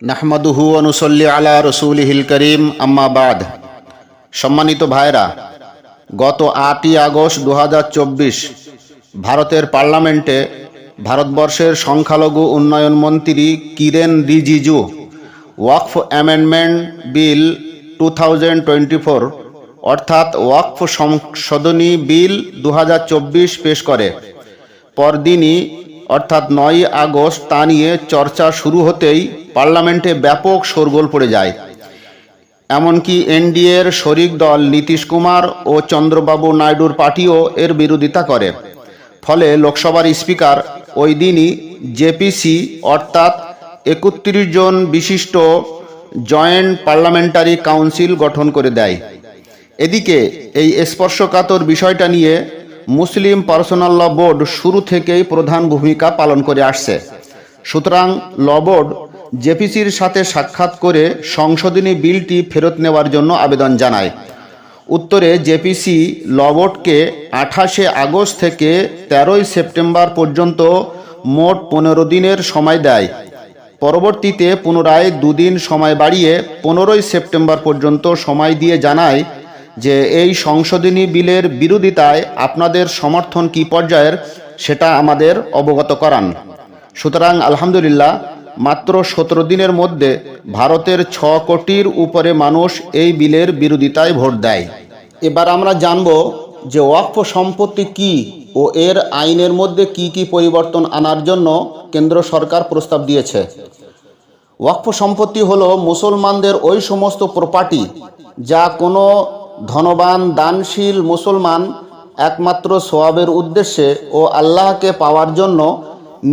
নাহমাদুহু ওয়া নুসাল্লি আলা রাসূলিহিল করিম, আম্মা বাদ। সম্মানিত ভাইরা, গত 8ই আগস্ট 2024 ভারতের পার্লামেন্টে ভারতবর্ষের সংখ্যালঘু উন্নয়ন মন্ত্রী কিরেন রিজিজু ওয়াকফ অ্যামেন্ডমেন্ট বিল 2024 অর্থাৎ ওয়াকফ সংশোধনী বিল 2024 পেশ করে। পরদিনই অর্থাৎ 9ই আগস্ট তা নিয়ে চর্চা শুরু হতেই পার্লামেন্টে ব্যাপক শোরগোল পড়ে যায়। এমনকি এনডিএর শরিক দল নীতিশ কুমার ও চন্দ্রবাবু নাইডুর পার্টিও এর বিরোধিতা করে। ফলে লোকসভার স্পিকার ওই দিনই জেপিসি অর্থাৎ 31 জন বিশিষ্ট জয়েন্ট পার্লামেন্টারি কাউন্সিল গঠন করে দেয়। এদিকে এই স্পর্শকাতর বিষয়টা নিয়ে মুসলিম পার্সোনাল ল বোর্ড শুরু থেকেই প্রধান ভূমিকা পালন করে আসছে। সুতরাং ল বোর্ড জেপিসির সাথে সাক্ষাৎ করে সংশোধনী বিলটি ফেরত নেওয়ার জন্য আবেদন জানায়। উত্তরে জেপিসি ল বোর্ডকে 28শে আগস্ট থেকে 13ই সেপ্টেম্বর পর্যন্ত মোট 15 দিনের সময় দেয়। পরবর্তীতে পুনরায় 2 দিন সময় বাড়িয়ে 15ই সেপ্টেম্বর পর্যন্ত সময় দিয়ে জানায় যে এই সংশোধনী বিলের বিরোধিতায় আপনাদের সমর্থন কী পর্যায়ের সেটা আমাদের অবগত করান। সুতরাং আলহামদুলিল্লাহ, মাত্র 17 দিনের মধ্যে ভারতের 6 কোটির উপরে মানুষ এই বিলের বিরোধিতায় ভোট দেয়। এবার আমরা জানব যে ওয়াকফ সম্পত্তি কি ও এর আইনের মধ্যে কি কি পরিবর্তন আনার জন্য কেন্দ্র সরকার প্রস্তাব দিয়েছে। ওয়াকফ সম্পত্তি হলো মুসলমানদের ওই সমস্ত প্রপার্টি যা কোনো ধনবান দানশীল মুসলমান একমাত্র সওয়াবের উদ্দেশ্যে ও আল্লাহকে পাওয়ার জন্য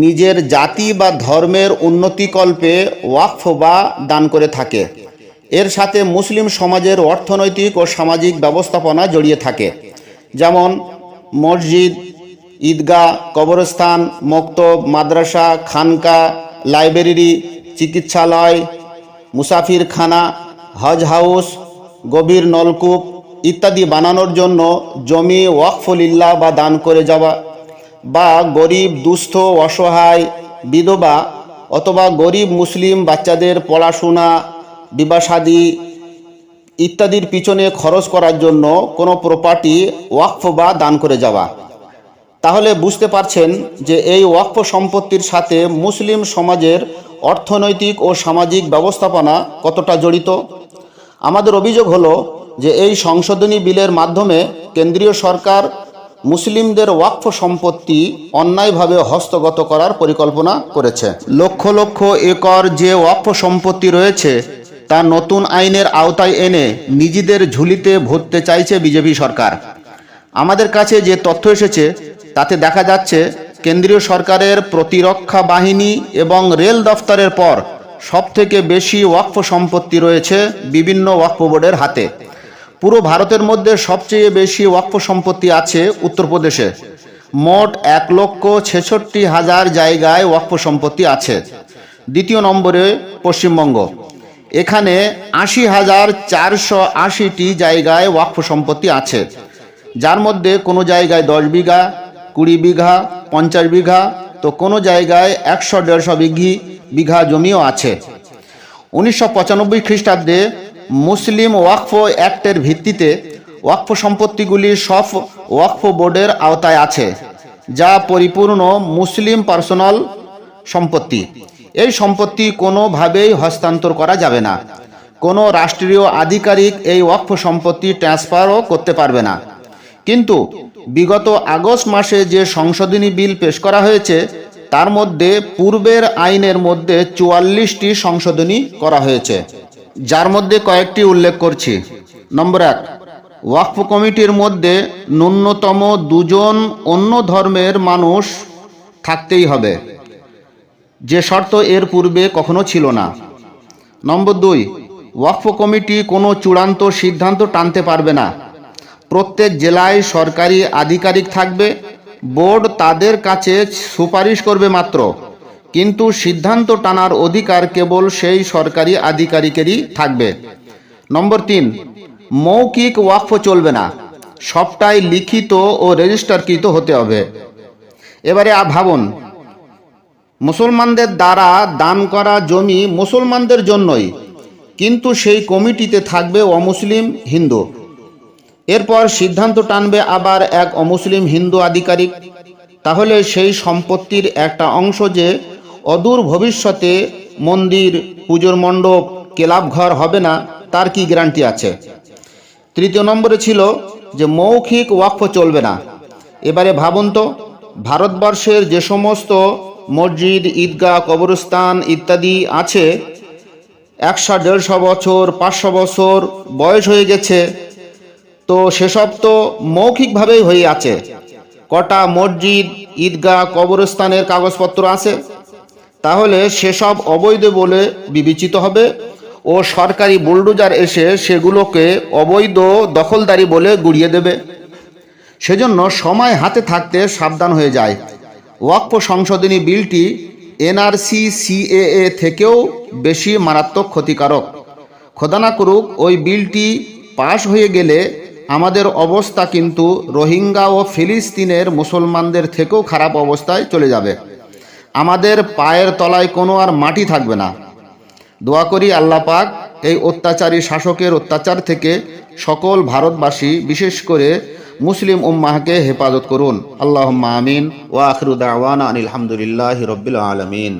নিজের জাতি বা ধর্মের উন্নতিকল্পে ওয়াকফ বা দান করে থাকে। এর সাথে মুসলিম সমাজের অর্থনৈতিক ও সামাজিক ব্যবস্থাপনা জড়িয়ে থাকে, যেমন মসজিদ, ঈদগাহ, কবরস্থান, মক্তব, মাদ্রাসা, খানকা, লাইব্রেরি, চিকিৎসালয়, মুসাফিরখানা, হজ হাউস, গভীর নলকূপ ইত্যাদি বানানোর জন্য জমি ওয়াকফ লিল্লাহ বা দান করে যাওয়া, বা গরিব, দুস্থ, অসহায়, বিধবা অথবা গরিব মুসলিম বাচ্চাদের পড়াশোনা, বিবাহ-শাদী ইত্যাদির পিছনে খরচ করার জন্য কোনো প্রপার্টি ওয়াকফ বা দান করে যাওয়া। তাহলে বুঝতে পারছেন যে এই ওয়াকফ সম্পত্তির সাথে মুসলিম সমাজের অর্থনৈতিক ও সামাজিক ব্যবস্থাপনা কতটা জড়িত। আমাদের অভিযোগ হলো যে এই সংশোধনী বিলের মাধ্যমে কেন্দ্রীয় সরকার মুসলিমদের ওয়াকফ সম্পত্তি অন্যায়ভাবে হস্তগত করার পরিকল্পনা করেছে। লক্ষ লক্ষ একর যে ওয়াকফ সম্পত্তি রয়েছে তা নতুন আইনের আওতায় এনে নিজেদের ঝুলিতে ভরতে চাইছে বিজেপি সরকার। আমাদের কাছে যে তথ্য এসেছে তাতে দেখা যাচ্ছে কেন্দ্রীয় সরকারের প্রতিরক্ষা বাহিনী এবং রেল দফতরের পর সবথেকে বেশি ওয়াকফ সম্পত্তি রয়েছে বিভিন্ন ওয়াকফ বোর্ডের হাতে। পুরো ভারতের মধ্যে সবচেয়ে বেশি ওয়াকফ সম্পত্তি আছে উত্তরপ্রদেশে। মোট 1,66,000 জায়গায় ওয়াকফ সম্পত্তি আছে। দ্বিতীয় নম্বরে পশ্চিমবঙ্গ, এখানে 80,480টি জায়গায় ওয়াকফ সম্পত্তি আছে, যার মধ্যে কোনো জায়গায় 10 বিঘা, 20 বিঘা, 50 বিঘা, তো কোনো জায়গায় 100-150 বিঘা জমিও আছে। 1995 খ্রিস্টাব্দে মুসলিম ওয়াকফ অ্যাক্টের ভিত্তিতে ওয়াকফ সম্পত্তিগুলি সব ওয়াকফ বোর্ডের আওতায় আছে, যা পরিপূর্ণ মুসলিম পার্সোনাল সম্পত্তি। এই সম্পত্তি কোনোভাবেই হস্তান্তর করা যাবে না। কোনো রাষ্ট্রীয় আধিকারিক এই ওয়াকফ সম্পত্তি ট্রান্সফারও করতে পারবে না। কিন্তু বিগত আগস্ট মাসে যে সংশোধনী বিল পেশ করা হয়েছে তার মধ্যে পূর্বের আইনের মধ্যে 44টি সংশোধনী করা হয়েছে, যার মধ্যে কয়েকটি উল্লেখ করছি। নম্বর 1, ওয়াকফ কমিটির মধ্যে ন্যূনতম 2 জন অন্য ধর্মের মানুষ থাকতেই হবে, যে শর্ত এর পূর্বে কখনো ছিল না। নম্বর 2, ওয়াকফ কমিটি কোনো চূড়ান্ত সিদ্ধান্ত টানতে পারবে না। প্রত্যেক জেলায় সরকারি আধিকারিক থাকবে, বোর্ড তাদের কাছে সুপারিশ করবে মাত্র, কিন্তু সিদ্ধান্ত টানার অধিকার কেবল সেই সরকারি আধিকারিকেরই থাকবে। নম্বর 3, মৌখিক ওয়াকফ চলবে না, সবটাই লিখিত ও রেজিস্টারকৃত হতে হবে। এবারে ভাবুন, মুসলমানদের দ্বারা দান করা জমি মুসলমানদের জন্যই, কিন্তু সেই কমিটিতে থাকবে অমুসলিম হিন্দু। এরপর সিদ্ধান্ত টানবে আবার এক অমুসলিম হিন্দু আধিকারিক। তাহলে সেই সম্পত্তির একটা অংশ যে অদূর ভবিষ্যতে মন্দির, পুজোর মণ্ডপ, ক্লাব ঘর হবে না, তার কি গ্যারান্টি আছে? তৃতীয় নম্বরে ছিল যে মৌখিক ওয়াকফ চলবে না। এবারে ভাবুন তো, ভারতবর্ষের যে সমস্ত মসজিদ, ঈদগাহ, কবরস্থান ইত্যাদি আছে, 100-150 বছর, 500 বছর বয়স হয়ে গেছে, তো সেসব তো মৌখিকভাবেই হয়ে আছে। কটা মসজিদ, ঈদগাহ, কবরস্থানের কাগজপত্র আছে? তাহলে সেসব অবৈধ বলে বিবেচিত হবে ও সরকারি বুলডোজার এসে সেগুলোকে অবৈধ দখলদারি বলে গুড়িয়ে দেবে। সেজন্য সময় হাতে থাকতে সাবধান হয়ে যায়। ওয়াকফ সংশোধনী বিলটি এনআরসি সিএএ থেকেও বেশি মারাত্মক ক্ষতিকারক। খোদা না করুক ওই বিলটি পাশ হয়ে গেলে আমাদের অবস্থা কিন্তু রোহিঙ্গা ও ফিলিস্তিনের মুসলমানদের থেকেও খারাপ অবস্থায় চলে যাবে। আমাদের পায়ের তলায় কোনো আর মাটি থাকবে না। দোয়া করি আল্লাহ পাক এই অত্যাচারী শাসকের অত্যাচার থেকে সকল ভারতবাসী, বিশেষ করে মুসলিম উম্মাহকে হেফাজত করুন। আল্লাহুম্মা আমিন। ওয়া আখিরু দাওয়ানা আনিল হামদুলিল্লাহি রাব্বিল আলামিন।